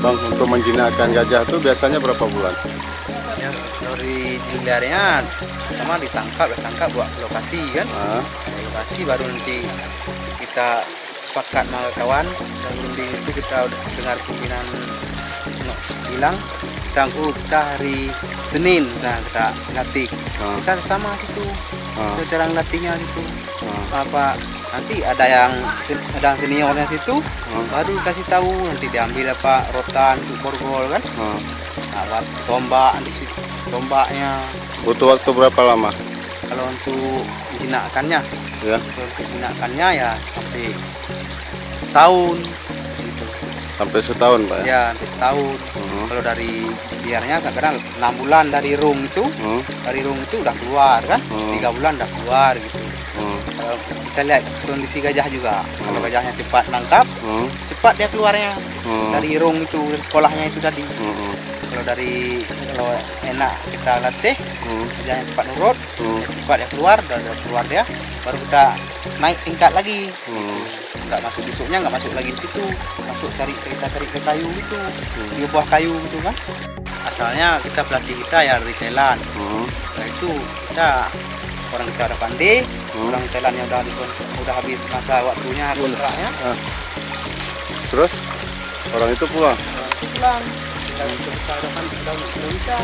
Bang, untuk menjinakkan gajah itu biasanya berapa bulan? Ya, dari dilihatnya pertama ditangkap buat lokasi kan. Ah, Lokasi baru nanti kita sepakat sama kawan dan runding itu kita udah dengar pimpinan bilang kita hari Senin kita latih. Kita sama situ secara latihnya situ apa nanti ada seniornya situ baru kasih tahu nanti diambil apa rotan untuk borgol kan tombak nanti tombaknya butuh waktu berapa lama? kalau untuk jinakkannya Ya, ya sampai setahun gitu. sampai setahun, Pak ya? Ya sampai setahun. Kalau dari biarnya kadang 6 bulan dari rung itu udah keluar kan 3 bulan udah keluar gitu. Kalau kita lihat kondisi gajah juga kalau gajahnya cepat nangkap cepat dia keluarnya dari rung itu dari sekolahnya itu tadi. Kalau enak kita latih gajahnya cepat nurut cepat dia keluar dia baru kita naik tingkat lagi nggak masuk besoknya nggak masuk lagi di situ masuk kita tarik ke kayu itu di buah kayu gitu kan asalnya kita pelatih kita ya dari Thailand nah itu orang kita udah pandai orang Thailandnya udah habis masa waktunya kontraknya Terus orang itu pulang? pulang kita udah pandai kita bisa